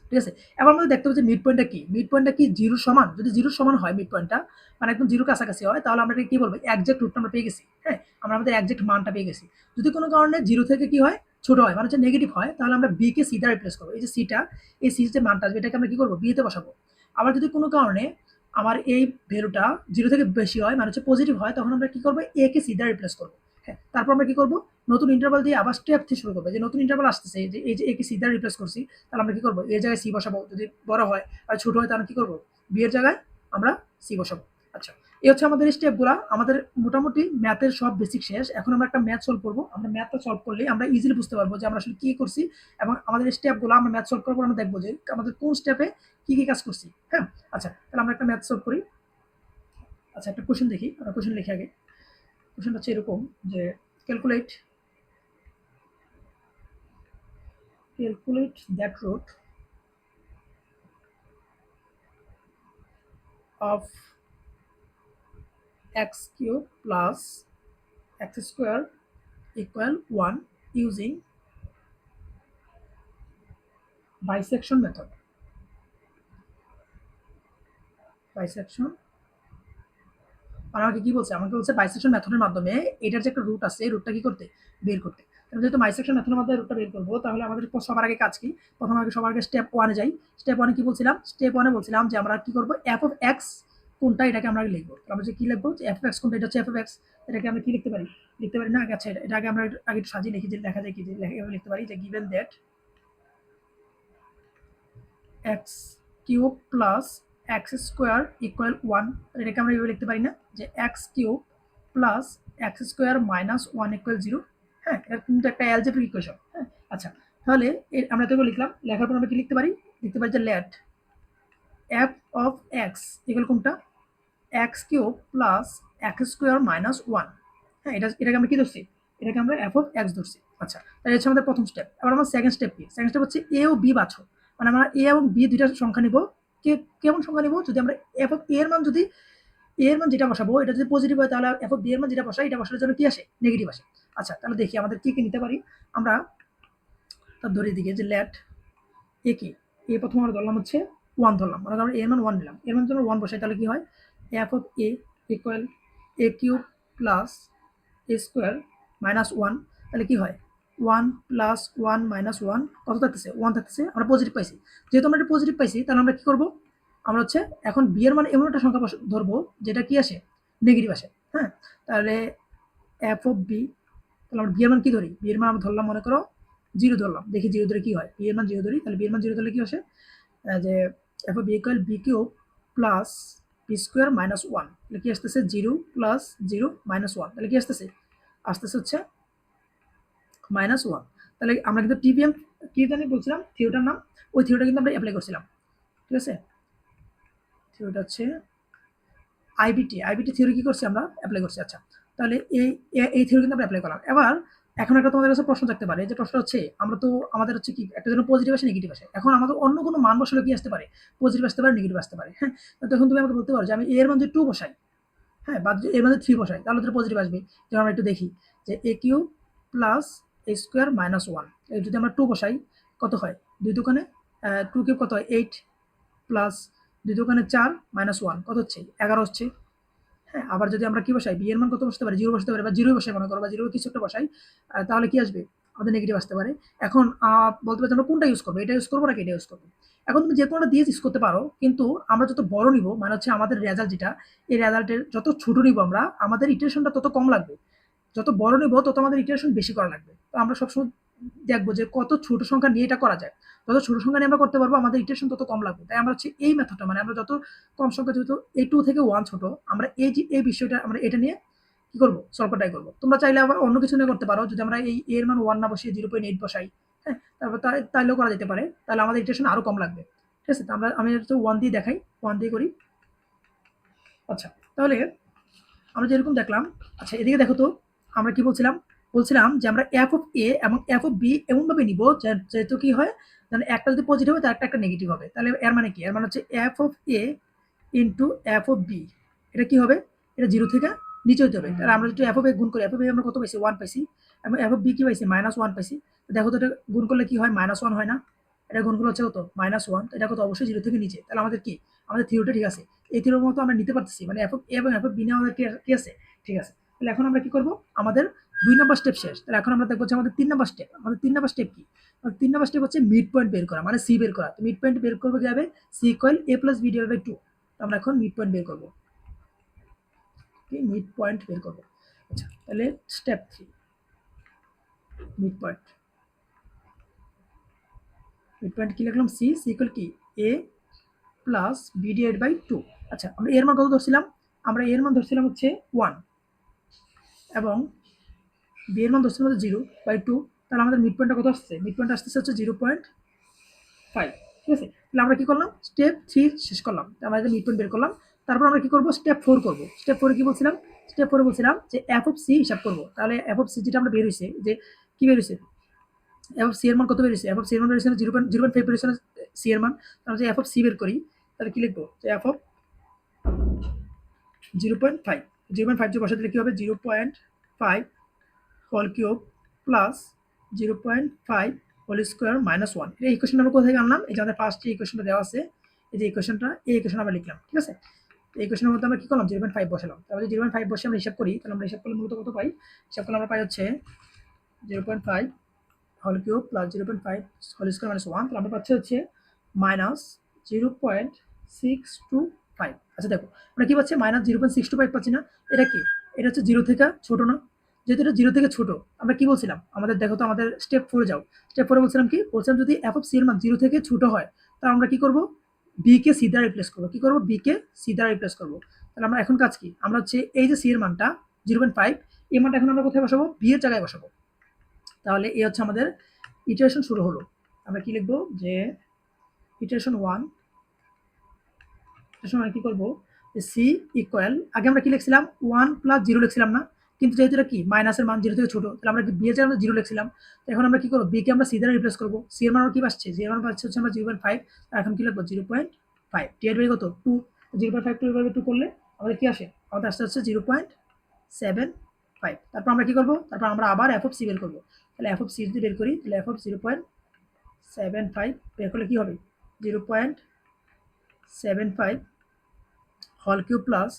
ঠিক আছে, এবার আমাদের দেখতে হবে যে মিড পয়েন্টটা কি, মিড পয়েন্টটা কি 0 সমান, যদি 0 সমান হয় মিড পয়েন্টটা মানে একদম 0 কাছাকাছি হয় তাহলে আমরা কি বলবো এক্সাক্ট রুটটা আমরা পেয়ে গেছি, হ্যাঁ আমরা আমাদের এক্সাক্ট মানটা পেয়ে গেছি। যদি কোনো কারণে 0 থেকে কি হয় ছোট হয় মানে হচ্ছে নেগেটিভ হয় তাহলে আমরা বি কে সি দ্বারা রিপ্লেস করবো। এই যে সিটা, এই সি যে মানটা আসবে এটাকে আমরা কি করবো বি তে বসাবো। আবার যদি কোনো কারণে আমার এই ভ্যালুটা 0 থেকে বেশি হয় মানে হচ্ছে পজিটিভ হয় তখন আমরা কি করবো এ কে সি দ্বারা রিপ্লেস করবো। হ্যাঁ, তারপর আমরা কি করবো নতুন ইন্টারভাল দিয়ে আবার স্টেপ 3 শুরু করবো। যে নতুন ইন্টারভাল আসতেছে যে এই যে এ কে সি দ্বারা রিপ্লেস করছি তাহলে আমরা কি করবো এর জায়গায় সি বসাবো, যদি বড় হয় আর ছোট হয় তাহলে কি করবো বি এর জায়গায় আমরা সি বসাবো। আচ্ছা, এই হচ্ছে আমাদের স্টেপগুলা। আমাদের মোটামুটি ম্যাথের সব বেসিক শেষ। এখন আমরা একটা ম্যাথ সলভ করবো। আমরা ম্যাথটা সলভ করলে আমরা ইজিলি বুঝতে পারবো যে আমরা আসলে কি করছি, এবং আমাদের স্টেপগুলো আমরা ম্যাথ সলভ করার পর আমরা দেখবো যে আমাদের কোন স্টেপে কি কাজ করছি। হ্যাঁ, আচ্ছা তাহলে আমরা একটা ম্যাথ সলভ করি। আচ্ছা, একটা কোশ্চেন দেখি, আমরা কোশ্চেন লিখে আগে। কোশ্চেনটা হচ্ছে এরকম যে calculate that root of x cube plus x square equal 1 using bisection method. Bisection আমাকে কি বলছে? আমাকে বলছে বাইসেকশন মেথডের মাধ্যমে এটার যে একটা রুট আছে, এই রুটটা কি করতে? বের করতে। তাহলে যেহেতু বাইসেকশন মেথডের মাধ্যমে রুটটা বের করব, তাহলে আমাদের সবার আগে কাজ কি? সবার আগে স্টেপ 1 এ যাই। স্টেপ 1 এ কি বলছিলাম? স্টেপ 1 এ বলছিলাম যে আমরা কি করব? f of x কোনটা এটাকে আমরা লিখব। আমরা যে কি লিখব? যে f of x কোনটা? এটা হচ্ছে f of x। এটাকে আমরা কি লিখতে পারি? লিখতে পারি না? আচ্ছা, এটা আগে আমরা আগে একটু সাজিয়ে লিখি, যে লেখা যায় কি? যে এভাবে লিখতে পারি যে given that x cube plus x square equal 1, এটাকে আমরা এভাবে লিখতে পারি না? যে x cube plus x square minus 1 equal 0। হ্যাঁ, এটা কিন্তু একটা অ্যালজেব্রিক ইকুয়েশন। হ্যাঁ, আচ্ছা, তাহলে আমরা এতগুলো লিখলাম। লেখার পর আমরা কি লিখতে পারি? লিখতে পারি যে let f of x equal কোনটা? x cube plus x square minus 1। হ্যাঁ, এটাকে আমরা কি ধরছি? এটাকে আমরা f অফ x ধরছি। আচ্ছা, তাহলে হচ্ছে আমাদের প্রথম স্টেপ। এবার আমার সেকেন্ড স্টেপ কি? সেকেন্ড স্টেপ হচ্ছে a ও b বাছো। মানে আমরা a এবং b দুইটা সংখ্যা নিব। কেমন সংখ্যা নিব? যদি আমরা f অফ a এর মান যদি a এর মান যেটা বসাবো, এটা যদি পজিটিভ হয়, তাহলে f অফ b এর মান যেটা বসাই, এটা বসানোর জন্য কি আসে? নেগেটিভ আসে। আচ্ছা, তাহলে দেখি আমাদের কি কি নিতে পারি। আমরা তার ধরে দিকে যে লেট a কি? a প্রথম আমরা ধরলাম হচ্ছে 1 ধরলাম। মানে আমরা a এর মান 1 নিলাম। এর মান যদি আমরা 1 বসাই, তাহলে কি হয়? f of a equal a cube plus a square minus 1। তাহলে কি হয়? 1 প্লাস 1 মাইনাস 1 কত থাকতেছে? 1 থাকতেছে। আমরা পজিটিভ পাইছি। যেহেতু আমরা এটা পজিটিভ পাইছি, তাহলে আমরা কি করব? আমরা হচ্ছে এখন b এর মান এমন একটা সংখ্যা ধরবো যেটা কি আসে? নেগেটিভ আসে। হ্যাঁ, তাহলে f অফ b, তাহলে আমরা b এর মান কি ধরি? b এর মান আমরা ধরলাম, মনে করো 0 ধরলাম। দেখি 0 ধরে কি হয়? b এর মান 0 ধরি, তাহলে b এর মান 0 ধরলে কি আসে? যে f of b equal b cube plus b square minus 1। তাহলে কি আসতেছে? 0 প্লাস 0 মাইনাস 1। তাহলে কি আসতেছে? আসতেছে হচ্ছে মাইনাস 1। তাহলে আমরা কিন্তু টিপিএম কি জানি বলছিলাম? থিওরিটার নাম। ওই থিওরিটা কিন্তু আমরা অ্যাপ্লাই করছিলাম। ঠিক আছে? থিওরিটা হচ্ছে আইবিটি থিওরি কি করছি? আমরা অ্যাপ্লাই করছি। আচ্ছা, তাহলে এই থিওরি কিন্তু আমরা অ্যাপ্লাই করলাম। এবার এখন একটা তোমাদের কাছে প্রশ্ন থাকতে পারে, যে প্রশ্ন হচ্ছে আমরা তো আমাদের হচ্ছে কি একটা জন্য পজিটিভ আসে, নেগেটিভ আসে। এখন আমাদের অন্য কোনো মান বসালে কি আসতে পারে? পজিটিভ আসতে পারে, নেগেটিভ আসতে পারে। হ্যাঁ, তো এখন তুমি আমাকে বলতে পারো যে আমি এর মান যদি 2 বসাই, হ্যাঁ, বা এর মধ্যে 3 বসাই, তাহলে তো পজিটিভ আসবে। যেমন আমরা একটু দেখি যে a cube plus a square minus 1, যদি আমরা 2 বসাই, কত হয়? 2 দোকানে 2 কিউব কত হয়? 8 প্লাস 2 দোকানে 4 মাইনাস 1 কত হচ্ছে? 11 হচ্ছে। হ্যাঁ, আবার যদি আমরা কি বসাই? b এর মান কত বসাতে পারি? 0 বসাতে পারি, বা 0 বসাই মনে করো, বা 0 কিছু একটা বসাই, তাহলে কি আসবে? আমাদের নেগেটিভ আসতে পারে। এখন বলতে পারি আমরা কোনটা ইউজ করবো? এটা ইউজ করবো নাকি এটা ইউজ করবো? এখন তুমি যে কোনোটা দিয়ে ইউজ করতে পারো, কিন্তু আমরা যত বড় নিব, মানে হচ্ছে আমাদের রেজাল্ট যেটা, এই রেজাল্টের যত ছোট নিব আমরা, আমাদের ইটারেশনটা তত কম লাগবে। যত বড় নিব, তত আমাদের ইটারেশন বেশি করা লাগবে। তো আমরা সবসময় দেখবো যে কত ছোট সংখ্যা নিয়ে এটা করা যায়। যত ছোট সংখ্যা নিয়ে আমরা করতে পারবো, আমাদের ইটারেশন তত কম লাগবে। তাই আমরা হচ্ছে এই মেথডটা, মানে আমরা যত কম সংখ্যা, যেহেতু এই 2 থেকে 1 ছোট, আমরা এই বিষয়টা আমরা এটা নিয়ে কি করবো? সলভ ট্রাই করবো। তোমরা চাইলে আবার অন্য কিছু নিয়ে করতে পারো। যদি আমরা এই এর মান 1 না বসিয়ে 0.8 বসাই, হ্যাঁ, তারপর তাইলেও করা যেতে পারে। তাহলে আমাদের ইটারেশন আরো কম লাগবে। ঠিক আছে? তো আমি হচ্ছে 1 দিয়ে দেখাই, 1 দিয়ে করি। আচ্ছা, তাহলে আমরা যেরকম দেখলাম। আচ্ছা, এদিকে দেখো তো, আমরা কি বলছিলাম? বলছিলাম যে আমরা f অফ a এবং f অফ b এমনভাবে নিব যেহেতু কি হয়, মানে একটা যদি পজিটিভ হয়, তার একটা নেগেটিভ হবে। তাহলে এর মানে কি? এর মানে হচ্ছে f of a into f of b। এটা কি হবে? এটা 0 থেকে নিচে হতে হবে। তাহলে আমরা যদি f অফ a গুণ করি, f অফ a আমরা কত পাইছি? 1 পাইছি। এবং f অফ b কি পাইছি? মাইনাস 1 পাইছি। তো দেখো তো, এটা গুণ করলে কি হয়? মাইনাস 1 হয় না? এটা গুণ করলে হচ্ছে কত? মাইনাস 1। তো এটা কত? অবশ্যই 0 থেকে নিচে। তাহলে আমাদের কি? আমাদের থিওরিটা ঠিক আছে। এই থিওরির মতো আমরা নিতে পারতেছি, মানে f অফ a এবং f অফ b নিয়ে আমাদের কি আছে? ঠিক আছে। তাহলে এখন আমরা কি করব? আমাদের 2 নাম্বার স্টেপ শেষ। তাহলে এখন আমরা দেখব যে আমাদের 3 নাম্বার স্টেপ। আমাদের 3 নাম্বার স্টেপ কি? আমাদের 3 নাম্বার স্টেপ হচ্ছে মিড পয়েন্ট বের করা, মানে সি বের করা। তো মিড পয়েন্ট বের করব কিভাবে? c equal a plus b divide by 2। তো আমরা এখন মিড পয়েন্ট বের করব। ওকে, মিড পয়েন্ট বের করব। আচ্ছা, তাহলে step 3, mid point. Mid point কি লিখলাম? c ইকুয়াল কি? a plus b divide by 2। আচ্ছা, আমরা এর মান কত ধরছিলাম? আমরা এর মান ধরছিলাম হচ্ছে 1, এবং b এর মান ধরছিলাম হচ্ছে 0/2। তাহলে আমাদের মিড পয়েন্টটা কত আসছে? মিড পয়েন্ট আসতেছে হচ্ছে 0.5। ঠিক আছে? তাহলে আমরা কি করলাম? স্টেপ 3 শেষ করলাম। আমরা মিড পয়েন্ট বের করলাম। তারপর আমরা কি করব, স্টেপ 4 করব। স্টেপ 4 কি বলছিলাম, স্টেপ 4 বলছিলাম যে এফ অফ সি হিসাব করব। তাহলে এফ অফ সি যেটা আমরা বের হইছে, যে কি বের হইছে, এফ অফ সি এর মান কত বের হইছে, এফ অফ সি এর মান বের হইছে 0.5 বের হইছে সি এর মান। তাহলে যে এফ অফ সি বের করি, তাহলে কি লিখবো, যে এফ অফ 0.5, 0.5 যে বসাতে কি হবে, 0.5 whole cube plus 0.5 whole square minus 1। এই ইকুয়েশন আমরা কোথা থেকে আনলাম, এই যে আমাদের ফার্স্ট ইকুয়েশনটা দেওয়া আছে, এই যে ইকুয়েশনটা, এই ইকুয়েশন আমরা লিখলাম, ঠিক আছে। এই ইকুয়েশনের মধ্যে আমরা কি করলাম, 0.5 বসালাম। তাহলে 0.5 বসে আমরা হিসাব করি, তাহলে আমরা হিসাব করলে মূলত কত পাই, হিসাব করলে আমরা পাই হচ্ছে 0.5 whole cube plus 0.5 whole square minus 1। তাহলে আমরা পাচ্ছি হচ্ছে মাইনাস 0.625। আচ্ছা দেখো, আমরা কি পাচ্ছি, মাইনাস 0.625 পাচ্ছি না, এটা কি, এটা হচ্ছে 0 থেকে ছোট না, যেহেতু এটা 0 থেকে ছোট, আমরা কি বলছিলাম, আমাদের দেখো তো, আমাদের স্টেপ 4 যাও, স্টেপ 4 বলছিলাম কি বলছিলাম, যদি এফ অফ সি এর মান 0 থেকে ছোট হয়, তাহলে আমরা কি করব, বি কে সি দ্বারা রিপ্লেস করবো, কি করবো, বি কে সি দ্বারা রিপ্লেস করবো। তাহলে আমরা এখন কাজ কি, আমরা হচ্ছে এই যে সি এর মানটা 0.5, এই মানটা এখন আমরা কোথায় বসাবো, বি এর জায়গায় বসাবো। তাহলে এই হচ্ছে আমাদের ইটারেশন শুরু হলো। আমরা কি লিখবো, যে ইটারেশন 1, ইটারেশন 1 কি করবো, সি ইকুয়াল, আগে আমরা কি লিখছিলাম 1 প্লাস 0 লিখছিলাম না, কিন্তু যেহেতু এটা কি মাইনাসের মান 0 থেকে ছোট, তাহলে আমরা বি এর জায়গায় 0 লিখছিলাম। এখন আমরা কি করবো, বি কে আমরা সি দ্বারা রিপ্লেস করবো, সি এর মান কি পাচ্ছে, সি এর মান পাচ্ছে হচ্ছে আমরা 0.5, এখন কি লিখবো 0.5, ডিভাইড বাই কত 2, 0.5 2 করলে আমাদের কি আসে, আমাদের আসতে হচ্ছে 0.75। তারপর আমরা কি করবো, তারপর আমরা আবার এফ অফ সি বের করবো। তাহলে এফ অফ সি যদি বের করি, তাহলে এফ অফ 0.75 বের করলে কি হবে, 0.75 whole cube plus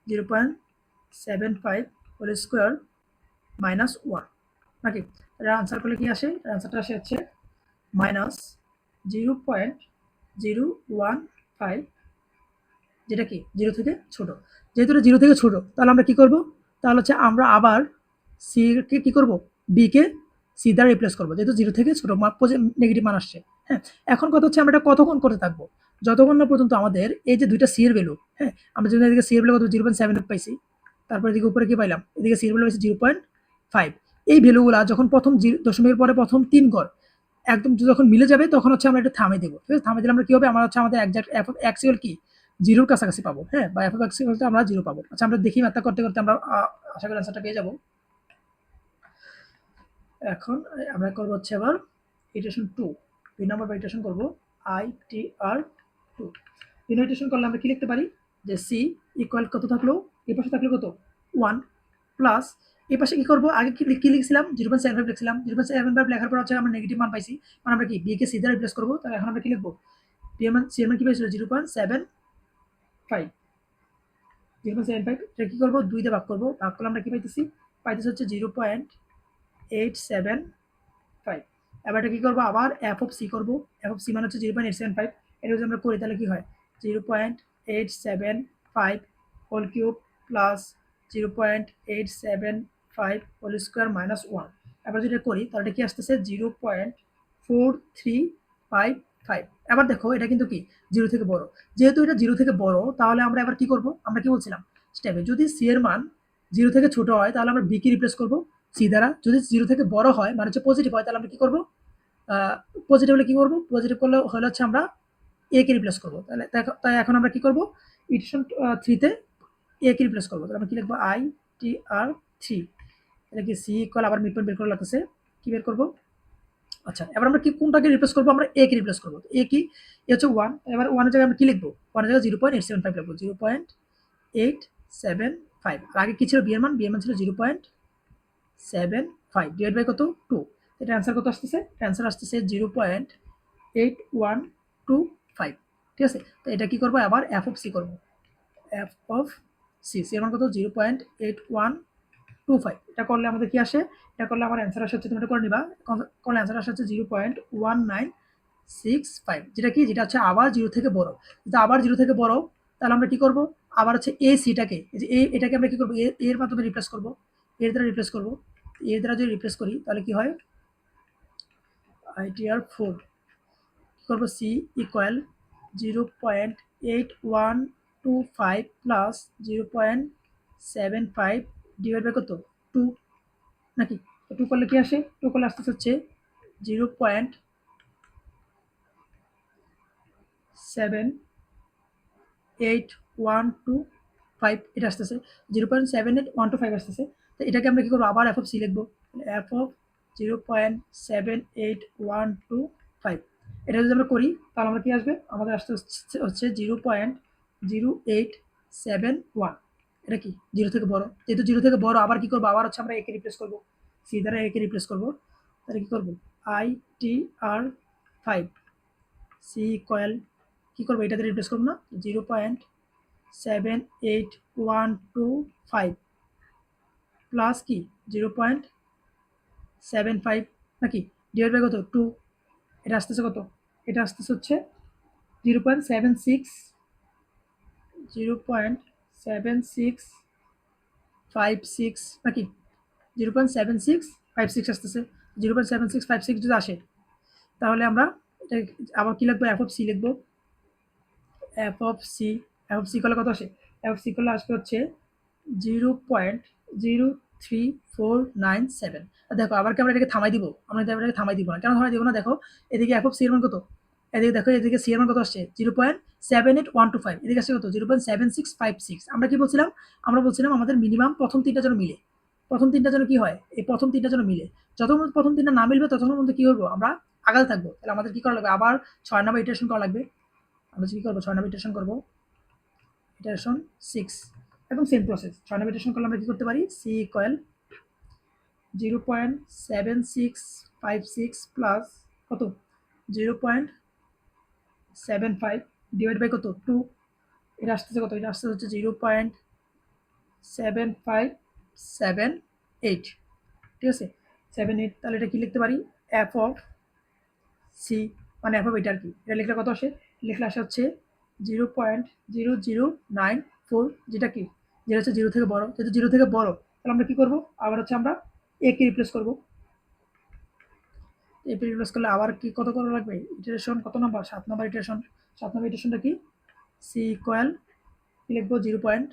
0.75 whole square minus 1, নাকি। এটা আনসার করলে কি আসে, আনসারটা আসে হচ্ছে মাইনাস 0.015, যেটা কি 0 থেকে ছোট। যেহেতু এটা 0 থেকে ছোট, তাহলে আমরা কি করব, তাহলে হচ্ছে আমরা আবার সি কে কি করব, বি কে সি দ্বারা রিপ্লেস করবো, যেহেতু 0 থেকে ছোট নেগেটিভ মান আসছে। হ্যাঁ, এখন কথা হচ্ছে আমরা এটা কতক্ষণ করতে থাকবো, যতক্ষণ না পর্যন্ত আমাদের এই যে দুইটা সি এর ভ্যালু, হ্যাঁ, আমরা যদি এদিকে সি এর ভ্যালু কত 0.7 পাইছি, তারপর এদিকে উপরে কি পাইলাম, এদিকে সি এর ভ্যালু পাইছি 0.5, এই ভ্যালুগুলা যখন প্রথম দশমিকের পরে প্রথম 3 ঘর একদম যখন মিলে যাবে, তখন হচ্ছে আমরা এটা থামে দেবো, ঠিক আছে। থামে দিলে আমরা কি হবে, আমরা হচ্ছে আমাদের exact F of x equal কি 0 কাছাকাছি পাবো, হ্যাঁ, বা এফ অফ এক্স ইকুয়াল আমরা 0 পাবো। আচ্ছা, আমরা দেখি ম্যাথটা করতে করতে আমরা আশা করি অ্যান্সারটা পেয়ে যাবো। এখন আমরা করবো হচ্ছে আবার ইটারেশন 2, 2 নম্বর বা ইটারেশন করবো ITR2। ইটারেশন করলে আমরা কি লিখতে পারি, যে সি ইকুয়াল কত থাকলো, এই পাশে থাকলো কত 1 প্লাস, এই পাশে কি করবো, আগে কি লিখছিলাম 0.75 লিখছিলাম, 0.75 লেখার পর হচ্ছে আমরা নেগেটিভ মান পাইছি, মানে আমরা কি বি কে সি দ্বারা রিপ্লেস করবো। তাহলে এখন আমরা কি লিখবো, বি এর মান সি এর মান কি পাইছিল 0.75, 0.75, এটা কি করবো 2 দিয়ে ভাগ করবো, ভাগ করলে আমরা কি পাইতেছি, পাইতেছি হচ্ছে 0.875। এবার এটা কি করবো, আবার এফ অফ সি করবো, এফ অফ সি মানে হচ্ছে 0.875, এটা যদি আমরা করি তাহলে কি হয়, 0.875 whole cube plus 0.875 whole square minus 1। এবার যদি করি তাহলে এটা কি আসতেছে 0.4355। এবার দেখো এটা কিন্তু কি 0 থেকে বড়, যেহেতু এটা 0 থেকে বড়, তাহলে আমরা এবার কি করব, আমরা কি বলছিলাম স্টেপে, যদি সি এর মান 0 থেকে ছোট হয়, তাহলে আমরা বি কে রিপ্লেস করবো সি দ্বারা, যদি 0 থেকে বড় হয় মানে হচ্ছে পজিটিভ হয়, তাহলে আমরা কি করবো, পজিটিভ হলে কি করবো, পজিটিভ করলে হলে হচ্ছে আমরা এ কে রিপ্লেস করবো। তাহলে তাই এখন আমরা কি করবো, ইটারেশন 3 তে এ কে রিপ্লেস করবো। তাহলে আমরা কি লিখবো, ITR3, এটা কি সি ইকুয়াল, আবার মিড পয়েন্ট বের করা লাগতেছে, কি বের করবো। আচ্ছা, এবার আমরা কি কোনটাকে রিপ্লেস করবো, আমরা এ কে রিপ্লেস করবো, এ কি, এ হচ্ছে 1, এবার 1 এর জায়গায় আমরা কি লিখবো, 1 এর জায়গায় 0.875 লিখবো, 0.875। আর আগে কি ছিল, বি এর মান, বি এর মান ছিল 0.75 ডিভাইড বাই কত 2। এটা অ্যান্সার কত আসতেছে, অ্যান্সার আসতেছে 0.8125, ঠিক আছে। তো এটা কি করবো, আবার এফ অফ সি করবো, এফ অফ সি, সি এর মান কত 0.8125। এটা করলে আমাদের কি আসে, এটা করলে আমার অ্যান্সার আসে হচ্ছে, তুমি এটা করে নিবা, করলে অ্যান্সার আসে হচ্ছে 0.1965, যেটা কি, যেটা হচ্ছে আবার 0 থেকে বড়। যদি আবার 0 থেকে বড়, তাহলে আমরা কি করব, আবার হচ্ছে এ সিটাকে, এটাকে আমরা কি করবো, এর মাধ্যমে রিপ্লেস করবো, এর দ্বারা রিপ্লেস করবো, এর দ্বারা যদি রিপ্লেস করি তাহলে কি হয়, ITR4 কি করবো, C equal 0.8125 plus 0.75 divide by কত 2, নাকি। 2 করলে কি আসে, 2 করলে আসতে হচ্ছে 0.7875 0.78125 এটা আসতেছে, 0.78125 আসতেছে। তো এটাকে আমরা কি করবো, আবার এফ অফ সি লিখবো, এফ অফ 0.78125। এটা যদি আমরা করি তাহলে আমরা কি আসবে, আমাদের আসতে হচ্ছে 0.0871। এটা কি জিরো থেকে বড়, যেহেতু জিরো থেকে বড় আবার কি করবো, আবার হচ্ছে আমরা একে রিপ্লেস করবো, সি দ্বারা একে রিপ্লেস করবো, তাহলে কি করবো ITR5 সি কয়েল কি করবো, এটাতে রিপ্লেস করবো না, 0.78125 প্লাস কি 0.75 নাকি ডিভাইড বাই কত 2, এটা আসতেছে কত, এটা আসতেছে হচ্ছে 0.76 0.7656 নাকি 0.7656 আসতেছে। 0.7656 যদি আসে তাহলে আমরা এটা আবার কি লিখবো, এফ অফ সি লিখবো, F of C, F of C করলে কত আসে, এফ অফ সি করলে আসবে হচ্ছে 0.03497। দেখো আবার কি আমরা এটাকে থামাই দিব, আমরা এটাকে থামাই দিব না, কেন থামাই দিব না, দেখো এদিকে এফ অফ সি এর মান কত, এদিকে দেখো এদিকে সি এর মান কত আসছে 0.78125, এদিকে আসছে কত 0.7656। আমরা কি বলছিলাম, আমরা বলছিলাম আমাদের মিনিমাম প্রথম তিনটা যেন মিলে, প্রথম তিনটা যেন কি হয়, এই প্রথম তিনটা যেন মিলে, যতক্ষণ প্রথম তিনটা না মিলবে ততক্ষণ মধ্যে কি করবো, আমরা আগাতে থাকবো। তাহলে আমাদের কি করা লাগবে, আবার 6 নাম্বার ইটারেশন করা লাগবে। আমরা কি করবো, 6 নাম্বার ইটারেশন করবো, ইটারেশন 6, একদম সেম প্রসেস। 6 নাম্বার ইটারেশন করলে আমরা কি করতে পারি, সি ইকুয়াল 0.7656 প্লাস কত 0.75 ডিভাইড বাই কত 2, এটা আসতেছে কত, এটা আসতে হচ্ছে 0.7578, ঠিক আছে 78। তাহলে এটা কি লিখতে পারি, এফ অফ সি মানে এফ অফ এটা আর কি, এটা লিখলে কত আসে, লিখলে আসে হচ্ছে 0.0094, যেটা কি যেটা হচ্ছে জিরো থেকে বড়, যেহেতু জিরো থেকে বড় তাহলে আমরা কি করবো, আবার হচ্ছে আমরা এ কে রিপ্লেস করবো, এপি রিপ্লেস করলে আবার কি কত করা লাগবে, ইটারেশন কত নাম্বার, 7 নাম্বার ইটারেশন। 7 নাম্বার ইটারেশনটা কি, সি ইকুয়াল কি লিখবো, 0.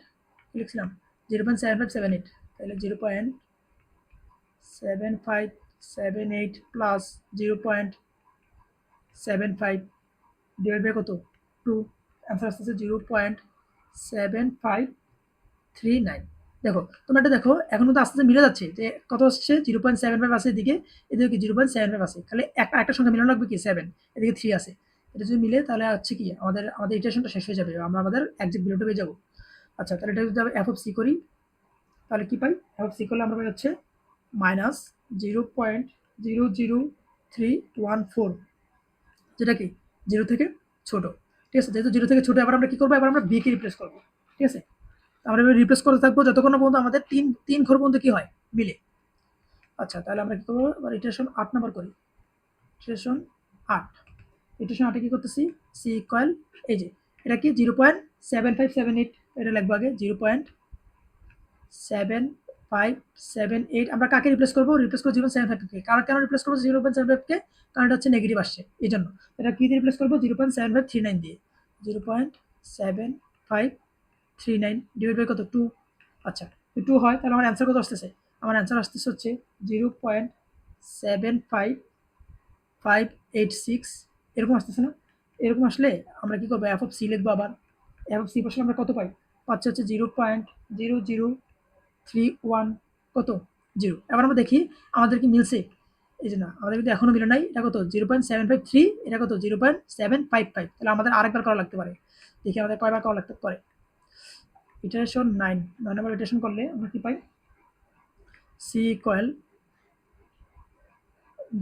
কি লিখছিলাম 0.7578, তাহলে 0.7578 প্লাস 0.75 ডিভাইড বাই কত 2, অ্যান্সার আসতেছে 0.7539। দেখো তোমরা এটা দেখো এখন কিন্তু আস্তে আস্তে মিলে যাচ্ছে, যে কত আসছে 0.75 আছে এদিকে, এদিকে কি 0.75 আছে, খালি একটা সংখ্যা মিলানো লাগবে কি 7, এদিকে 3 আছে, এটা যদি মিলে তাহলে হচ্ছে কি আমাদের আমাদের ইটারেশনটা শেষ হয়ে যাবে, আমরা আমাদের একজ্যাক্ট ভ্যালুটা পেয়ে যাবো। আচ্ছা তাহলে এটা যদি আমরা এফ অফ সি করি তাহলে কি পাই, এফ অফ সি করলে আমরা পাই হচ্ছে মাইনাস 0.00314, যেটা কি জিরো থেকে ছোট, ঠিক আছে, যেহেতু জিরো থেকে ছোট এবার আমরা কি করবো, এবার আমরা বি কে রিপ্লেস করবো, ঠিক আছে, আমরা এবার রিপ্লেস করতে থাকবো যতক্ষণ না পর্যন্ত আমাদের তিন ঘর পর্যন্ত কি হয় মিলে। আচ্ছা তাহলে আমরা কি করবো, এবার ইটারেশন 8 নাম্বার করি, ইটারেশন 8, ইটারেশন 8 কি করতেছি, সি ইকুয়াল এই যে এটা কি 0.7578, এটা লিখবো আগে 0.7578, আমরা কাকে রিপ্লেস করবো, রিপ্লেস করবো 0.75 কে, কারণ কেন রিপ্লেস করবো 0.75 কে, কারণ এটা হচ্ছে নেগেটিভ আসছে এই জন্য, এটা কি দিয়ে রিপ্লেস করবো 0.7539 দিয়ে, 0.7539 ডিভাইড বাই কত 2। আচ্ছা 2 হয় তাহলে আমার অ্যান্সার কত আসতেছে, আমার অ্যান্সার আসতেছে হচ্ছে 0.75586, এরকম আসতেছে না, এরকম আসলে আমরা কি করবো, এফ অফ সি লিখবো, আবার এফ অফ সি বসলে আমরা কত পাই, পাচ্ছি হচ্ছে 0.0031 কত 0। এবার আমরা দেখি আমাদের কি মিলছে, এই যে না আমাদের কিন্তু এখনো মিলে নাই, এটা কত 0.753, এটা কত 0.755, তাহলে আমাদের আরেকবার করা লাগতে পারে, দেখি আমাদের কয়বার করা লাগতে পারে। ইটারেশন 9 নাম্বার ইটারেশন করলে আমরা কি পাই, সি ইকুয়াল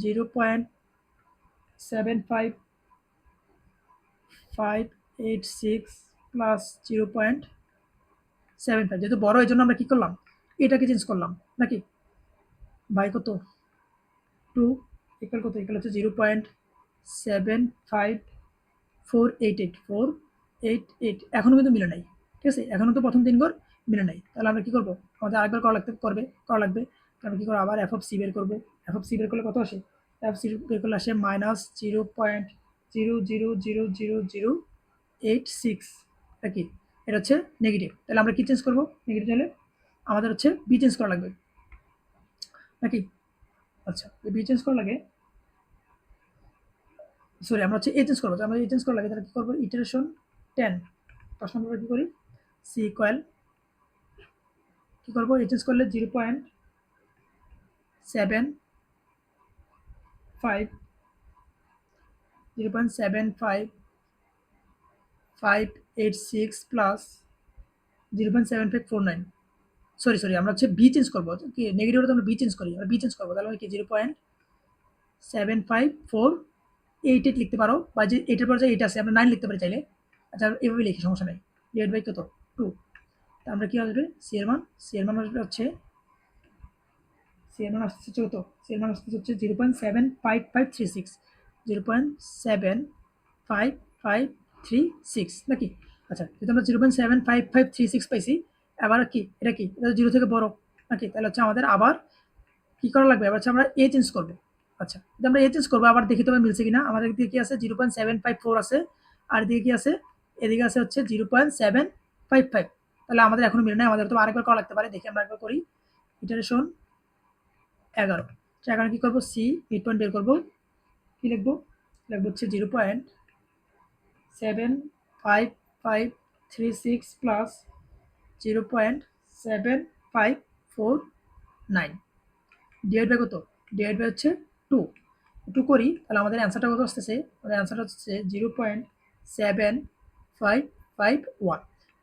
0.75586 প্লাস 0.75, যেহেতু বড় এই জন্য আমরা কি করলাম, এটাকে চেঞ্জ করলাম নাকি, বাই কত 2 ইকুয়াল কত, ইকুয়াল হচ্ছে 0.75488 এখনো কিন্তু মিলে নাই, ঠিক আছে, এখনো তো প্রথম 3 ঘর মিলে নাই, তাহলে আমরা কি করবো, আমাদের আরেকবার করা লাগবে, আমরা কি করবো, আবার এফ অফ সি বের করবো, এফ অফ সি বের করলে কত আসে, এফ সি বের করলে আসে মাইনাস 0.0000086, এটা কি, এটা হচ্ছে নেগেটিভ, তাহলে আমরা কি চেঞ্জ করবো, নেগেটিভ হলে আমাদের হচ্ছে বি চেঞ্জ করা লাগবে নাকি। আচ্ছা বি চেঞ্জ করা লাগে, সরি আমরা হচ্ছে এ চেঞ্জ করবো, আমরা এ চেঞ্জ করা লাগে, তাহলে কি করবো, ইটারেশন 10 10 নম্বরে কী করি, সি ইকুয়াল কী করবো, চেঞ্জ করলে 0.75 0.75586 প্লাস 0.7549, সরি আমরা হচ্ছে বি চেঞ্জ করবো, কি নেগেটিভ হলে তো আমরা বি চেঞ্জ করি, আমরা বি চেঞ্জ করবো, তাহলে কি 0.7548 লিখতে পারো, বা যে এইটার পর যে এইটা আছে আমরা 9 লিখতে পারি চাইলে। আচ্ছা এভাবে লিখি, সমস্যা নেই। ডিভাইড বাই কত 2, তা আমরা কি আসবে সি এর মান আসবে হচ্ছে কত, সি এর মান আসছে হচ্ছে 0.75536, 0.75536 নাকি। আচ্ছা যদি আমরা 0.75536 পাইছি, আবার কি এটা কি, এটা 0 থেকে বড় নাকি, তাহলে হচ্ছে আমাদের আবার কি করা লাগবে, এবার হচ্ছে আমরা এ চেঞ্জ করবো। আচ্ছা যদি আমরা এ চেঞ্জ করবো, আবার দেখি তবে মিলছে কিনা, আমাদের দিকে কি আছে 0.754 আছে, আর এদিকে কি আছে, এদিকে আছে হচ্ছে 0.755, তাহলে আমাদের এখনো মিলে নাই, আমাদের তো আরেকবার করা লাগতে পারে, দেখি আমরা একবার করি। ইটারেশন 11, এখানে কি করবো, সি মিড পয়েন্ট বের করবো, কি লিখবো, হচ্ছে 0.75536 প্লাস 0.7549 ডিভাইড বাই কত, ডিভাইড বাই হচ্ছে 2 করি, তাহলে আমাদের অ্যান্সারটা কত আসতেছে, আমাদের অ্যান্সারটা হচ্ছে 0.7551।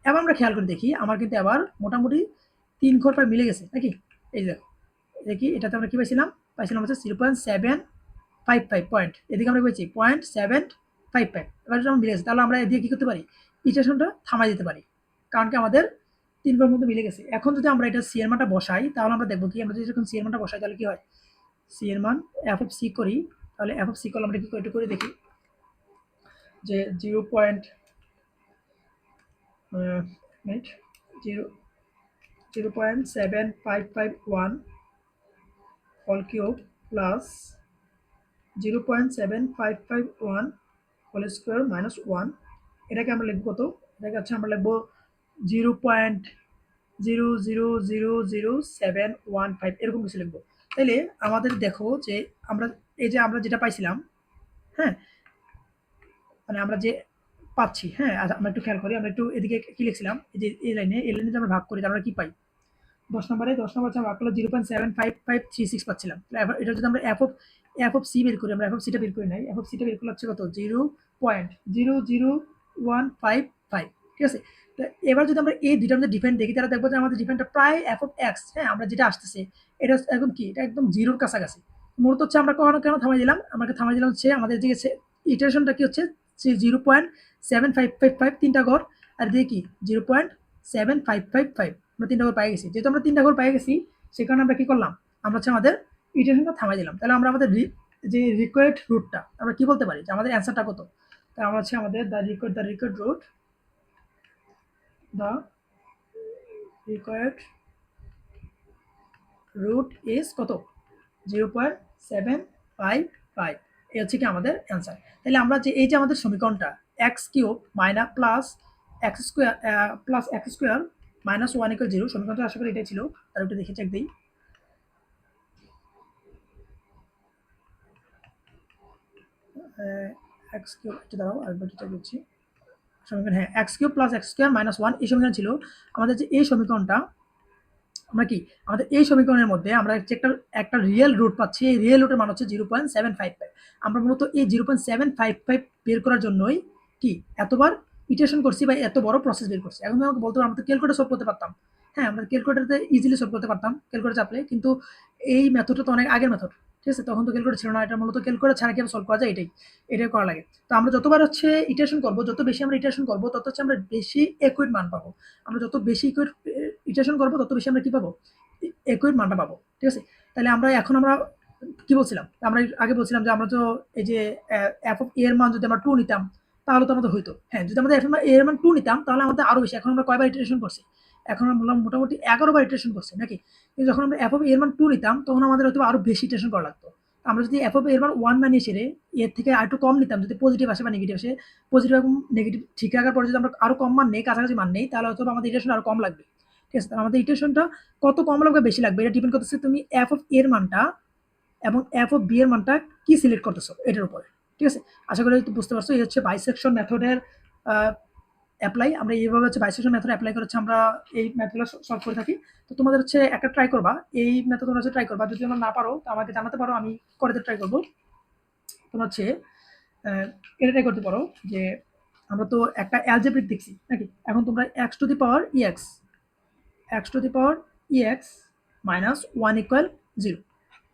এবার আমরা খেয়াল করে দেখি, আমার কিন্তু আবার মোটামুটি 3 ঘর প্রায় মিলে গেছে নাকি। এই দেখো দেখি, এটাতে আমরা কি পাইছিলাম হচ্ছে 0.755 পয়েন্ট, এদিকে আমরা পেয়েছি 0.755, এবার যখন মিলে গেছে, তাহলে আমরা এদিকে কি করতে পারি, ইকুয়েশনটা থামাই দিতে পারি, কারণ কি আমাদের 3 ঘর মধ্যে মিলে গেছে। এখন যদি আমরা এটা সি এর মানটা বসাই, তাহলে আমরা দেখবো কি, আমরা যদি যখন সি এর মানটা বসাই তাহলে কি হয়, সি এর মান এফ অফ সি করি, তাহলে এফ অফ সি করলে আমরা কি একটু করে দেখি, যে 0.7551 whole cube plus 0.7551 whole square minus 1, এটাকে আমরা লিখবো কত, এটাকে হচ্ছে আমরা লিখবো 0.0000715 এরকম কিছু লিখবো। তাইলে আমাদের দেখো যে আমরা এই যে আমরা যেটা পাইছিলাম, হ্যাঁ মানে আমরা যে পাচ্ছি, হ্যাঁ আমরা একটু খেয়াল করি, আমরা একটু এদিকে কি লিখছিলাম, এই যে এই লাইনে যে আমরা ভাগ করি, আমরা কি পাই, 10 নম্বরে ভাগ করলে 0.75536 পাচ্ছিলাম। এটা যদি আমরা এফ অফ সি বের করি, আমরা এফ অফ সিটা বের করি নাই, এফ অফ সিটা বের করলে হচ্ছে কত 0.00155, ঠিক আছে। তো এবার যদি আমরা এই দুইটার মধ্যে ডিফারেন্ট দেখি, তাহলে দেখবো যে আমাদের ডিফারেন্টটা প্রায় এফ অফ এক্স, হ্যাঁ আমরা যেটা আসতেছে এটা একদম কি, এটা একদম জিরোর কাছাকাছি। মূলত হচ্ছে আমরা কেন থামাই দিলাম, আমাকে থামাই দিলাম হচ্ছে আমাদের যে ইটারেশনটা কি হচ্ছে 0.7555 তিনটা ঘর, আর দিয়ে কি 0.7555 আমরা 3টা ঘর পাই গেছি। যেহেতু আমরা 3টা ঘর পাই গেছি, সে কারণে আমরা কি করলাম, আমরা হচ্ছে আমাদের ইটারেশনটা থামাই দিলাম। তাহলে আমরা আমাদের যে রিকোয়ার্ড রুটটা আমরা কি বলতে পারি, যে আমাদের অ্যান্সারটা কত, তাহলে আমরা হচ্ছে আমাদের দ্য রিকোয়ার্ড রুট ইজ কত 0.755, এই হচ্ছে কি আমাদের অ্যান্সার। তাহলে আমরা যে এই যে আমাদের সমীকরণটা x cube minus plus x square minus 1 equal 0, সমীকরণটা আশা করি এটাই ছিল, তার একটু দেখে চেক দিই। এক্স কিউব একটু দাঁড়াও, আরেকবার চেক করছি সমীকরণ, হ্যাঁ x cube plus x square minus 1 এই সমীকরণ ছিল আমাদের। যে এই সমীকরণটা আমরা কি, আমাদের এই সমীকরণের মধ্যে আমরা একটা রিয়েল রুট পাচ্ছি, এই রিয়েল রুটের মান হচ্ছে 0.755। আমরা মূলত এই 0.755 বের করার জন্যই কি এতবার ইটারেশন করছি বা এত বড় প্রসেস বের করছি। এখন আমাকে বলতে আমরা তো ক্যালকুলেটর সলভ করতে পারতাম, হ্যাঁ আমরা ক্যালকুলেটরতে ইজিলি সলভ করতে পারতাম ক্যালকুলেটর চাপলে, কিন্তু এই মেথডটা তো অনেক আগের মেথড, ঠিক আছে, তখন তো ক্যালকুলেটর ছিল না, এটা মূলত ক্যালকুলেটর ছাড়া কিভাবে সলভ করা যায় এটাই করা লাগে। তো আমরা যতবার হচ্ছে ইটারেশন করবো, যত বেশি আমরা ইটারেশন করবো তত হচ্ছে আমরা বেশি একুইট মান পাবো। আমরা যত বেশি ইটারেশন করবো তত বেশি আমরা কি পাবো, একুইট মানটা পাবো, ঠিক আছে। তাহলে এখন আমরা কি বলছিলাম, আমরা আগে বলছিলাম যে আমরা তো এই যে এফ অফ এর মান যদি আমরা 2 নিতাম তাহলে তো আমাদের হইতো, হ্যাঁ যদি আমাদের এফ এর মান 2 নিতাম তাহলে আমাদের আরো বেশি। এখন আমরা কয়বার ইটারেশন করছি, এখন আমরা মোটামুটি 11বার ইটারেশন করছি নাকি। কিন্তু যখন আমরা এফ অফ এর মান 2 নিতাম তখন আমাদের হয়তো আরো বেশি ইটারেশন করা লাগতো। আমরা যদি এফ অফ এর মান 1 না নিয়ে সেরে এর থেকে আর একটু কম নিতাম, যদি পজিটিভ আসে বা নেগেটিভ আসে, পজিটিভ এবং নেগেটিভ ঠিক রাখার পরে যদি আমরা আরো কম মান নেই, কাছাকাছি মান নেই, তাহলে হয়তো আমাদের ইটারেশন আরো কম লাগবে, ঠিক আছে। আমাদের ইটারেশনটা কত কম লাগবে বেশি লাগবে এটা ডিপেন্ড করতেছে তুমি এফ অফ এর মানটা এবং এফ অফ বি এর মানটা কি সিলেক্ট করতেছো এটার উপরে, ঠিক আছে। আশা করি বুঝতে পারছো, এই হচ্ছে বাইসেকশন মেথডের অ্যাপ্লাই আমরা এইভাবে হচ্ছে বাইসেকশন মেথড অ্যাপ্লাই করে হচ্ছে আমরা এই ম্যাথগুলো সলভ করে থাকি। তো তোমাদের হচ্ছে একটা ট্রাই করবা, এই মেথড তোমরা হচ্ছে ট্রাই করবা। যদি তোমরা না পারো তো আমাকে জানাতে পারো, আমি করে ট্রাই করবো। তোমরা হচ্ছে এটা ট্রাই করতে পারো যে আমরা তো একটা অ্যালজেব্রিক দেখছি নাকি, এখন তোমরা x to the power EX minus 1 equal 0,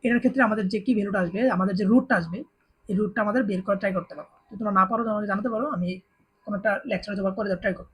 এটার ক্ষেত্রে আমাদের যে কি ভ্যালুটা আসবে, আমাদের যে রুটটা আসবে, এই রুটটা আমাদের বের করা ট্রাই করতে পারো। যদি তোমরা না পারো তো আমাকে জানাতে পারো, আমি কোনো একটা লেকচারে জবাব করে ট্রাই করবো।